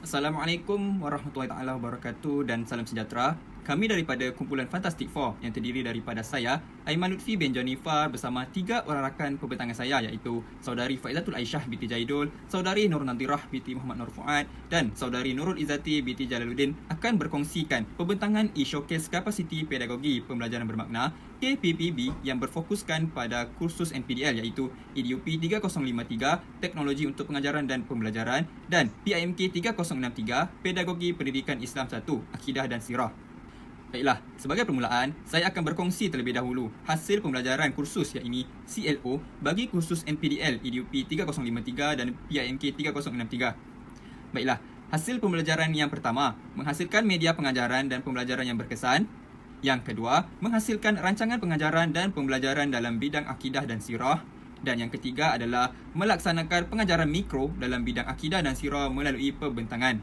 Assalamualaikum warahmatullahi taala wabarakatuh dan salam sejahtera. Kami daripada kumpulan Fantastic Four yang terdiri daripada saya, Aiman Lutfi bin Jonifar bersama 3 orang rakan pembintangan saya iaitu Saudari Faizatul Aisyah binti Jaidul, Saudari Nur Nadirah binti Muhammad Nur Fuad dan Saudari Nurul Izzati binti Jalaluddin akan berkongsikan pembintangan e-showcase kapasiti pedagogi pembelajaran bermakna KPPB yang berfokuskan pada kursus NPDL iaitu EDUP 3053 Teknologi untuk Pengajaran dan Pembelajaran dan PIMK 3063 Pedagogi Pendidikan Islam 1 Akidah dan Sirah. Baiklah, sebagai permulaan, saya akan berkongsi terlebih dahulu hasil pembelajaran kursus iaitu CLO bagi kursus NPDL EDUP 3053 dan PIMK 3063. Baiklah, hasil pembelajaran yang pertama menghasilkan media pengajaran dan pembelajaran yang berkesan. Yang kedua, menghasilkan rancangan pengajaran dan pembelajaran dalam bidang akidah dan sirah. Dan yang ketiga adalah melaksanakan pengajaran mikro dalam bidang akidah dan sirah melalui pembentangan.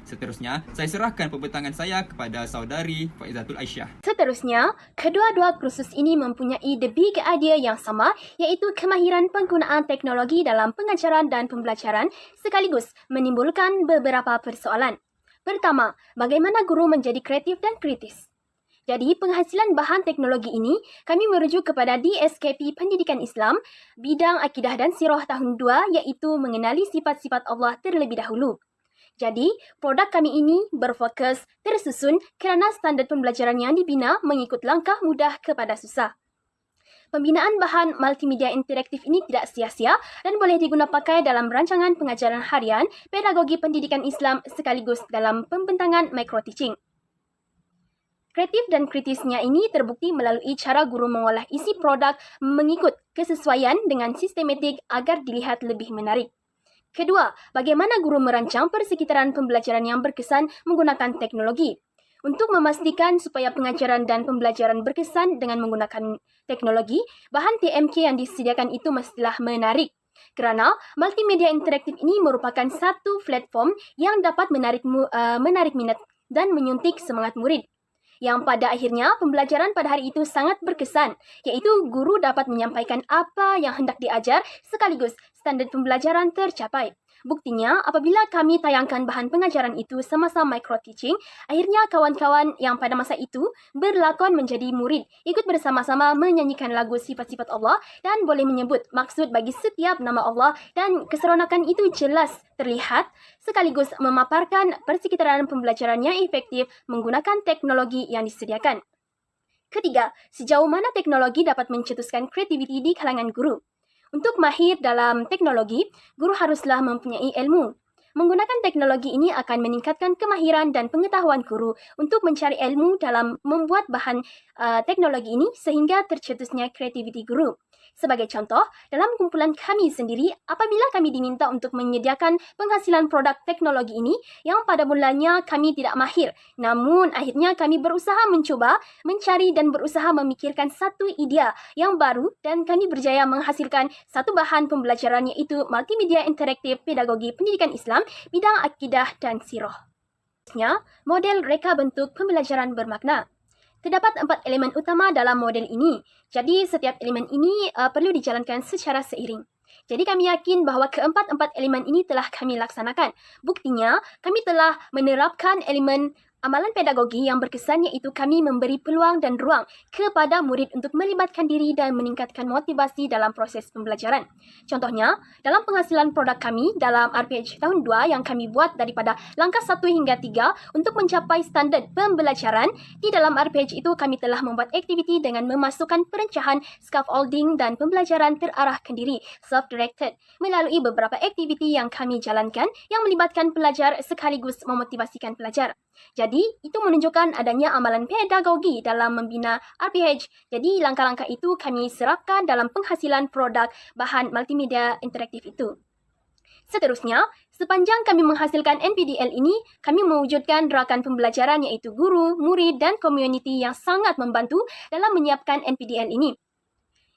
Seterusnya, saya serahkan pembentangan saya kepada Saudari Faizatul Aisyah. Seterusnya, kedua-dua kursus ini mempunyai the big idea yang sama iaitu kemahiran penggunaan teknologi dalam pengajaran dan pembelajaran sekaligus menimbulkan beberapa persoalan. Pertama, bagaimana guru menjadi kreatif dan kritis? Jadi, penghasilan bahan teknologi ini kami merujuk kepada DSKP Pendidikan Islam, bidang akidah dan sirah tahun 2 iaitu mengenali sifat-sifat Allah terlebih dahulu. Jadi, produk kami ini berfokus tersusun kerana standard pembelajaran yang dibina mengikut langkah mudah kepada susah. Pembinaan bahan multimedia interaktif ini tidak sia-sia dan boleh digunakan pakai dalam rancangan pengajaran harian, pedagogi pendidikan Islam sekaligus dalam pembentangan micro-teaching. Kreatif dan kritisnya ini terbukti melalui cara guru mengolah isi produk mengikut kesesuaian dengan sistematik agar dilihat lebih menarik. Kedua, bagaimana guru merancang persekitaran pembelajaran yang berkesan menggunakan teknologi. Untuk memastikan supaya pengajaran dan pembelajaran berkesan dengan menggunakan teknologi, bahan TMK yang disediakan itu mestilah menarik. Kerana multimedia interaktif ini merupakan satu platform yang dapat menarik minat dan menyuntik semangat murid. Yang pada akhirnya pembelajaran pada hari itu sangat berkesan, iaitu guru dapat menyampaikan apa yang hendak diajar sekaligus standard pembelajaran tercapai. Buktinya, apabila kami tayangkan bahan pengajaran itu semasa micro-teaching, akhirnya kawan-kawan yang pada masa itu berlakon menjadi murid, ikut bersama-sama menyanyikan lagu sifat-sifat Allah dan boleh menyebut maksud bagi setiap nama Allah dan keseronokan itu jelas terlihat sekaligus memaparkan persekitaran pembelajaran yang efektif menggunakan teknologi yang disediakan. Ketiga, sejauh mana teknologi dapat mencetuskan kreativiti di kalangan guru. Untuk mahir dalam teknologi, guru haruslah mempunyai ilmu. Menggunakan teknologi ini akan meningkatkan kemahiran dan pengetahuan guru untuk mencari ilmu dalam membuat bahan teknologi ini sehingga tercetusnya kreativiti guru. Sebagai contoh, dalam kumpulan kami sendiri, apabila kami diminta untuk menyediakan penghasilan produk teknologi ini yang pada mulanya kami tidak mahir, namun akhirnya kami berusaha mencuba, mencari dan berusaha memikirkan satu idea yang baru dan kami berjaya menghasilkan satu bahan pembelajaran iaitu multimedia interaktif pedagogi pendidikan Islam, bidang akidah dan sirah. Model reka bentuk pembelajaran bermakna. Terdapat 4 elemen utama dalam model ini. Jadi setiap elemen ini perlu dijalankan secara seiring. Jadi kami yakin bahawa keempat-empat elemen ini telah kami laksanakan. Buktinya, kami telah menerapkan elemen amalan pedagogi yang berkesan iaitu kami memberi peluang dan ruang kepada murid untuk melibatkan diri dan meningkatkan motivasi dalam proses pembelajaran. Contohnya, dalam penghasilan produk kami dalam RPH tahun 2 yang kami buat daripada langkah 1 hingga 3 untuk mencapai standard pembelajaran, di dalam RPH itu kami telah membuat aktiviti dengan memasukkan perencahan, scaffolding dan pembelajaran terarah kendiri, self-directed, melalui beberapa aktiviti yang kami jalankan yang melibatkan pelajar sekaligus memotivasikan pelajar. Jadi, itu menunjukkan adanya amalan pedagogi dalam membina RPH. Jadi, langkah-langkah itu kami serapkan dalam penghasilan produk bahan multimedia interaktif itu. Seterusnya, sepanjang kami menghasilkan NPDL ini, kami mewujudkan rakan pembelajaran iaitu guru, murid dan komuniti yang sangat membantu dalam menyiapkan NPDL ini.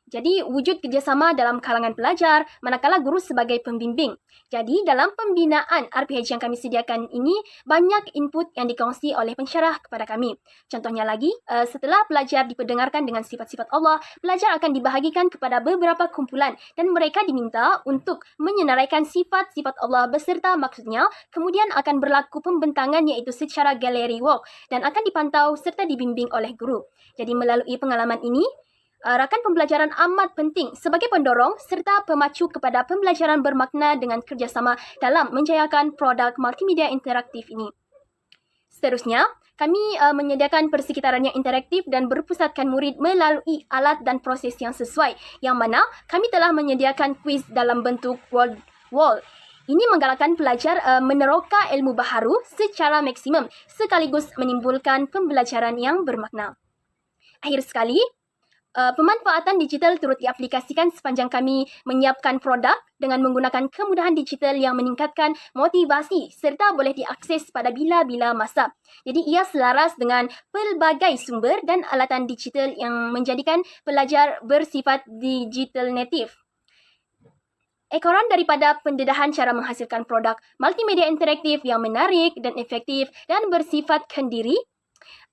Jadi, wujud kerjasama dalam kalangan pelajar, manakala guru sebagai pembimbing. Jadi, dalam pembinaan RPH yang kami sediakan ini, banyak input yang dikongsi oleh pensyarah kepada kami. Contohnya lagi, setelah pelajar diperdengarkan dengan sifat-sifat Allah, pelajar akan dibahagikan kepada beberapa kumpulan dan mereka diminta untuk menyenaraikan sifat-sifat Allah beserta maksudnya, kemudian akan berlaku pembentangan iaitu secara gallery walk dan akan dipantau serta dibimbing oleh guru. Jadi, melalui pengalaman ini, rakan pembelajaran amat penting sebagai pendorong serta pemacu kepada pembelajaran bermakna dengan kerjasama dalam menjayakan produk multimedia interaktif ini. Seterusnya, kami menyediakan persekitaran yang interaktif dan berpusatkan murid melalui alat dan proses yang sesuai, yang mana kami telah menyediakan kuis dalam bentuk wall. Ini menggalakkan pelajar meneroka ilmu baharu secara maksimum sekaligus menimbulkan pembelajaran yang bermakna. Akhir sekali, pemanfaatan digital turut diaplikasikan sepanjang kami menyiapkan produk dengan menggunakan kemudahan digital yang meningkatkan motivasi serta boleh diakses pada bila-bila masa. Jadi ia selaras dengan pelbagai sumber dan alatan digital yang menjadikan pelajar bersifat digital native. Ekoran daripada pendedahan cara menghasilkan produk multimedia interaktif yang menarik dan efektif dan bersifat kendiri.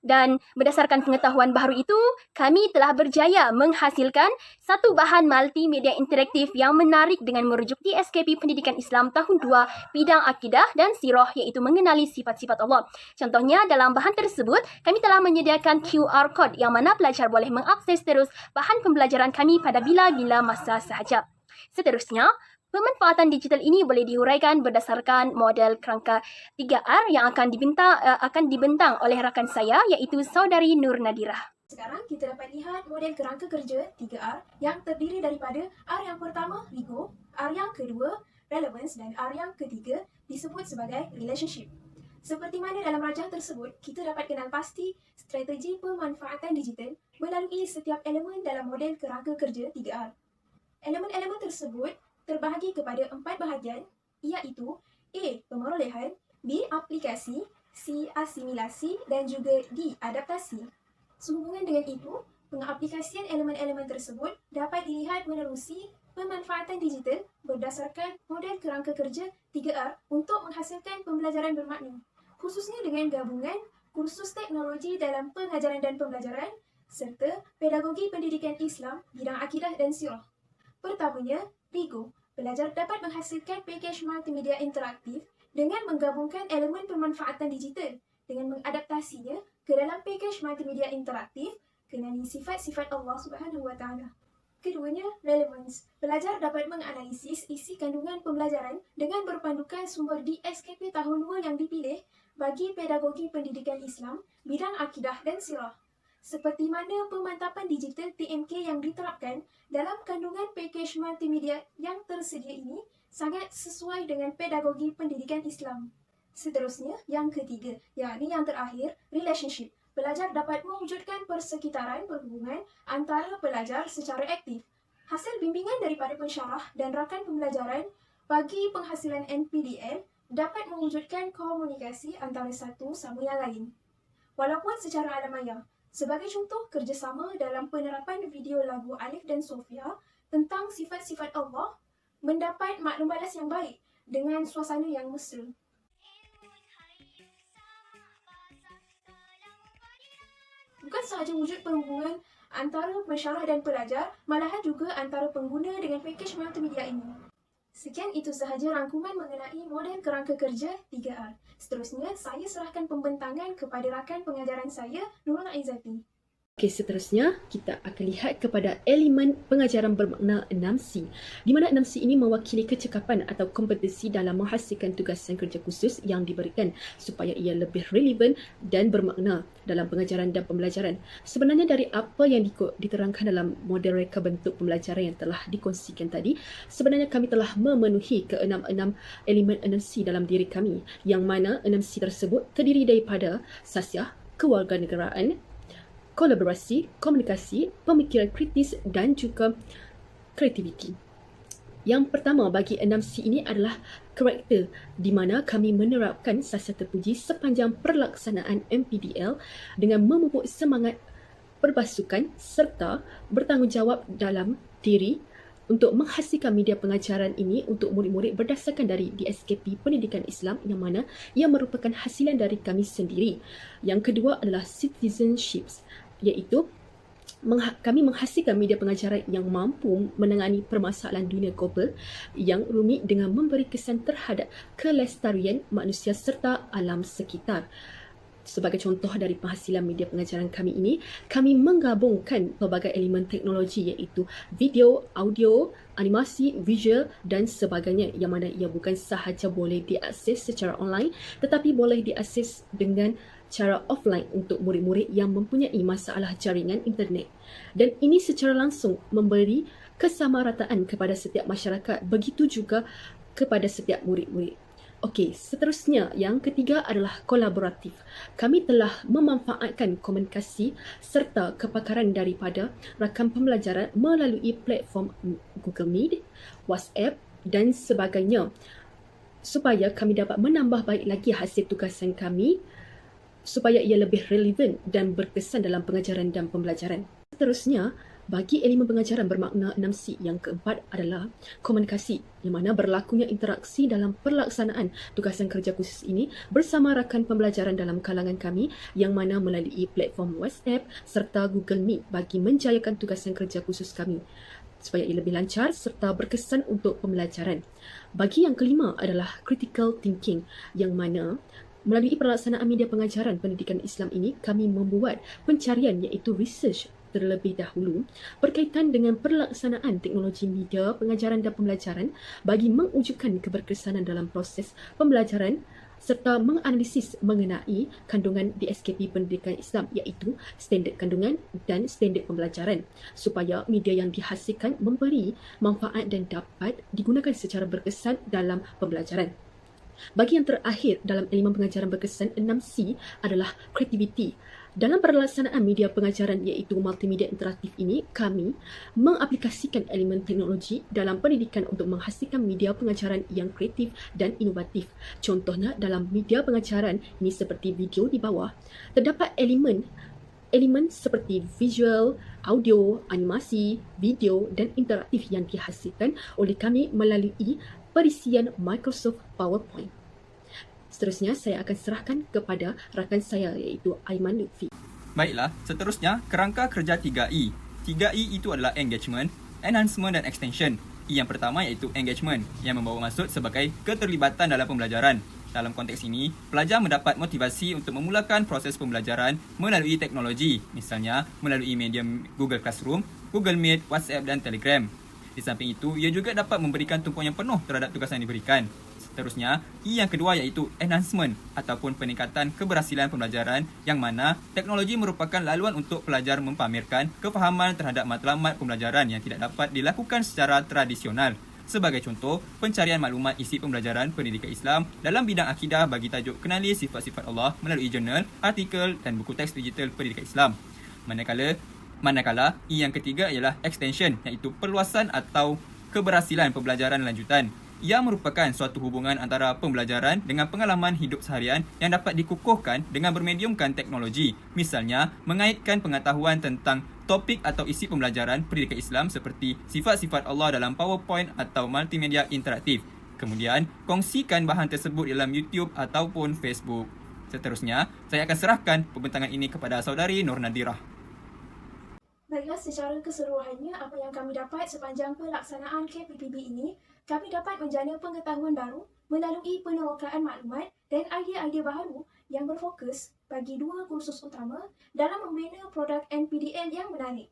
Dan berdasarkan pengetahuan baru itu, kami telah berjaya menghasilkan satu bahan multimedia interaktif yang menarik dengan merujuk di SKP Pendidikan Islam tahun 2 bidang akidah dan sirah iaitu mengenali sifat-sifat Allah. Contohnya dalam bahan tersebut, kami telah menyediakan QR code yang mana pelajar boleh mengakses terus bahan pembelajaran kami pada bila-bila masa sahaja. Seterusnya, pemanfaatan digital ini boleh dihuraikan berdasarkan model kerangka 3R yang akan dibentang oleh rakan saya iaitu Saudari Nur Nadirah. Sekarang kita dapat lihat model kerangka kerja 3R yang terdiri daripada R yang pertama, Rigo, R yang kedua, Relevance dan R yang ketiga disebut sebagai Relationship. Seperti mana dalam rajah tersebut, kita dapat kenal pasti strategi pemanfaatan digital melalui setiap elemen dalam model kerangka kerja 3R. Elemen-elemen tersebut terbahagi kepada 4 bahagian iaitu A. Pemerolehan, B. Aplikasi, C. Asimilasi dan juga D. Adaptasi. Sehubungan dengan itu, pengaplikasian elemen-elemen tersebut dapat dilihat menerusi pemanfaatan digital berdasarkan model kerangka kerja 3R untuk menghasilkan pembelajaran bermakna, khususnya dengan gabungan kursus teknologi dalam pengajaran dan pembelajaran serta pedagogi pendidikan Islam bidang akidah dan sirah. Pertamanya, Rigo. Pelajar dapat menghasilkan pakej multimedia interaktif dengan menggabungkan elemen pemanfaatan digital dengan mengadaptasinya ke dalam pakej multimedia interaktif kenali sifat-sifat Allah Subhanahu Wa Taala. Keduanya, relevance. Pelajar dapat menganalisis isi kandungan pembelajaran dengan berpandukan sumber di SKP tahun 2 yang dipilih bagi pedagogi pendidikan Islam bidang akidah dan sirah. Seperti mana pemantapan digital TMK yang diterapkan dalam kandungan pakej multimedia yang tersedia ini sangat sesuai dengan pedagogi pendidikan Islam. Seterusnya, yang ketiga, yakni yang terakhir, relationship. Pelajar dapat mewujudkan persekitaran perhubungan antara pelajar secara aktif. Hasil bimbingan daripada pensyarah dan rakan pembelajaran bagi penghasilan NPDL dapat mewujudkan komunikasi antara satu sama yang lain. Walaupun secara alamaya, sebagai contoh kerjasama dalam penerapan video lagu Alif dan Sofia tentang sifat-sifat Allah mendapat maklum balas yang baik dengan suasana yang mesra. Bukan sahaja wujud perhubungan antara pensyarah dan pelajar, malahan juga antara pengguna dengan pakej multimedia ini. Sekian itu sahaja rangkuman mengenai model kerangka kerja 3R. Seterusnya, saya serahkan pembentangan kepada rakan pengajaran saya, Nurul Aizati. Okey, seterusnya kita akan lihat kepada elemen pengajaran bermakna 6C, di mana 6C ini mewakili kecekapan atau kompetensi dalam menghasilkan tugasan kerja khusus yang diberikan supaya ia lebih relevan dan bermakna dalam pengajaran dan pembelajaran. Sebenarnya dari apa yang diterangkan dalam model reka bentuk pembelajaran yang telah dikongsikan tadi, sebenarnya kami telah memenuhi ke-6 elemen 6C dalam diri kami, yang mana 6C tersebut terdiri daripada sasiah, kewarganegaraan, kolaborasi, komunikasi, pemikiran kritis dan juga kreativiti. Yang pertama bagi 6C ini adalah karakter, di mana kami menerapkan sasiah terpuji sepanjang pelaksanaan MPDL dengan memupuk semangat perbasukan serta bertanggungjawab dalam diri untuk menghasilkan media pengajaran ini untuk murid-murid berdasarkan dari DSKP Pendidikan Islam yang mana ia merupakan hasilan dari kami sendiri. Yang kedua adalah citizenships, iaitu kami menghasilkan media pengajaran yang mampu menangani permasalahan dunia global yang rumit dengan memberi kesan terhadap kelestarian manusia serta alam sekitar. Sebagai contoh dari penghasilan media pengajaran kami ini, kami menggabungkan pelbagai elemen teknologi iaitu video, audio, animasi, visual dan sebagainya yang mana ia bukan sahaja boleh diakses secara online tetapi boleh diakses dengan cara offline untuk murid-murid yang mempunyai masalah jaringan internet. Dan ini secara langsung memberi kesamarataan kepada setiap masyarakat, begitu juga kepada setiap murid-murid. Okey, seterusnya yang ketiga adalah kolaboratif. Kami telah memanfaatkan komunikasi serta kepakaran daripada rakan pembelajaran melalui platform Google Meet, WhatsApp dan sebagainya supaya kami dapat menambah baik lagi hasil tugasan kami supaya ia lebih relevan dan berkesan dalam pengajaran dan pembelajaran. Seterusnya, bagi elemen pengajaran bermakna 6C yang keempat adalah komunikasi, yang mana berlakunya interaksi dalam pelaksanaan tugasan kerja khusus ini bersama rakan pembelajaran dalam kalangan kami yang mana melalui platform WhatsApp serta Google Meet bagi menjayakan tugasan kerja khusus kami supaya ia lebih lancar serta berkesan untuk pembelajaran. Bagi yang kelima adalah critical thinking, yang mana melalui pelaksanaan media pengajaran pendidikan Islam ini kami membuat pencarian iaitu research terlebih dahulu berkaitan dengan pelaksanaan teknologi media pengajaran dan pembelajaran bagi mewujudkan keberkesanan dalam proses pembelajaran serta menganalisis mengenai kandungan DSKP Pendidikan Islam iaitu standard kandungan dan standard pembelajaran supaya media yang dihasilkan memberi manfaat dan dapat digunakan secara berkesan dalam pembelajaran. Bagi yang terakhir dalam elemen pengajaran berkesan 6C adalah kreativiti. Dalam pelaksanaan media pengajaran iaitu multimedia interaktif ini, kami mengaplikasikan elemen teknologi dalam pendidikan untuk menghasilkan media pengajaran yang kreatif dan inovatif. Contohnya dalam media pengajaran ini seperti video di bawah, terdapat elemen seperti visual, audio, animasi, video dan interaktif yang dihasilkan oleh kami melalui perisian Microsoft PowerPoint. Seterusnya, saya akan serahkan kepada rakan saya iaitu Aiman Lutfi. Baiklah, seterusnya kerangka kerja 3E. 3E itu adalah engagement, enhancement dan extension. E yang pertama iaitu engagement yang membawa maksud sebagai keterlibatan dalam pembelajaran. Dalam konteks ini, pelajar mendapat motivasi untuk memulakan proses pembelajaran melalui teknologi, misalnya melalui medium Google Classroom, Google Meet, WhatsApp dan Telegram. Di samping itu, ia juga dapat memberikan tumpuan yang penuh terhadap tugas yang diberikan. Seterusnya, E yang kedua iaitu enhancement ataupun peningkatan keberhasilan pembelajaran yang mana teknologi merupakan laluan untuk pelajar mempamerkan kefahaman terhadap matlamat pembelajaran yang tidak dapat dilakukan secara tradisional. Sebagai contoh, pencarian maklumat isi pembelajaran pendidikan Islam dalam bidang akidah bagi tajuk Kenali Sifat-Sifat Allah melalui jurnal, artikel dan buku teks digital pendidikan Islam. Manakala, E yang ketiga ialah extension iaitu perluasan atau keberhasilan pembelajaran lanjutan. Ia merupakan suatu hubungan antara pembelajaran dengan pengalaman hidup seharian yang dapat dikukuhkan dengan bermediumkan teknologi. Misalnya, mengaitkan pengetahuan tentang topik atau isi pembelajaran pendidikan Islam seperti sifat-sifat Allah dalam PowerPoint atau multimedia interaktif. Kemudian, kongsikan bahan tersebut dalam YouTube ataupun Facebook. Seterusnya, saya akan serahkan pembentangan ini kepada saudari Nur Nadirah. Baiklah, secara keseluruhannya apa yang kami dapat sepanjang pelaksanaan KPPB ini, kami dapat menjana pengetahuan baru melalui penerokaan maklumat dan idea-idea baru yang berfokus bagi dua kursus utama dalam membina produk NPDN yang menarik.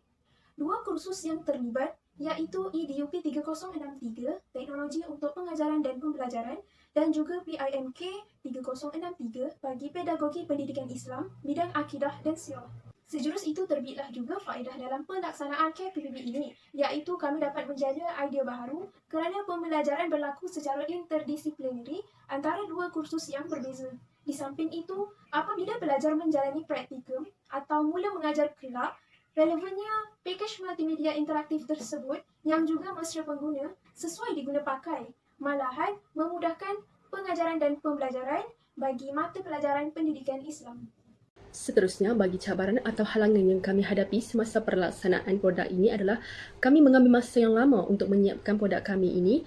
Dua kursus yang terlibat iaitu EDUP 3063, Teknologi untuk Pengajaran dan Pembelajaran, dan juga PIMK 3063 bagi Pedagogi Pendidikan Islam, Bidang Akidah dan Sirah. Sejurus itu terbitlah juga faedah dalam pelaksanaan KPPB ini, iaitu kami dapat menjana idea baru kerana pembelajaran berlaku secara interdisiplinari antara dua kursus yang berbeza. Di samping itu, apabila pelajar menjalani praktikum atau mula mengajar kelak, relevannya pakej multimedia interaktif tersebut yang juga mesra pengguna sesuai diguna pakai, malahan memudahkan pengajaran dan pembelajaran bagi mata pelajaran pendidikan Islam. Seterusnya, bagi cabaran atau halangan yang kami hadapi semasa pelaksanaan produk ini adalah kami mengambil masa yang lama untuk menyiapkan produk kami ini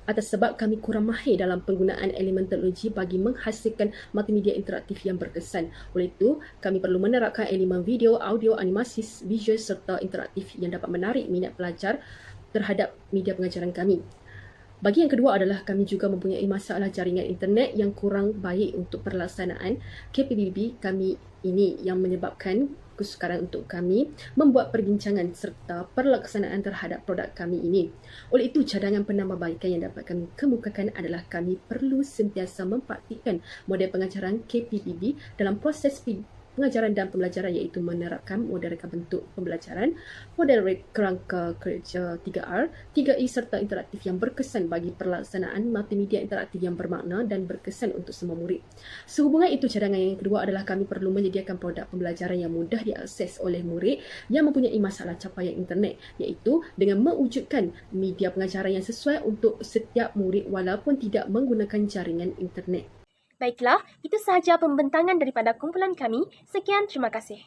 atas sebab kami kurang mahir dalam penggunaan elemen teknologi bagi menghasilkan multimedia interaktif yang berkesan. Oleh itu, kami perlu menerapkan elemen video, audio, animasi, visual serta interaktif yang dapat menarik minat pelajar terhadap media pengajaran kami. Bagi yang kedua adalah kami juga mempunyai masalah jaringan internet yang kurang baik untuk pelaksanaan KPBB kami ini yang menyebabkan kesukaran untuk kami membuat perbincangan serta pelaksanaan terhadap produk kami ini. Oleh itu, cadangan penambahbaikan yang dapat kami kemukakan adalah kami perlu sentiasa mempraktikkan model pengajaran KPBB dalam proses pengajaran dan pembelajaran iaitu menerapkan model reka bentuk pembelajaran, model kerangka kerja 3R, 3E serta interaktif yang berkesan bagi pelaksanaan multimedia interaktif yang bermakna dan berkesan untuk semua murid. Sehubungan itu, cadangan yang kedua adalah kami perlu menyediakan produk pembelajaran yang mudah diakses oleh murid yang mempunyai masalah capaian internet iaitu dengan mewujudkan media pengajaran yang sesuai untuk setiap murid walaupun tidak menggunakan jaringan internet. Baiklah, itu sahaja pembentangan daripada kumpulan kami. Sekian, terima kasih.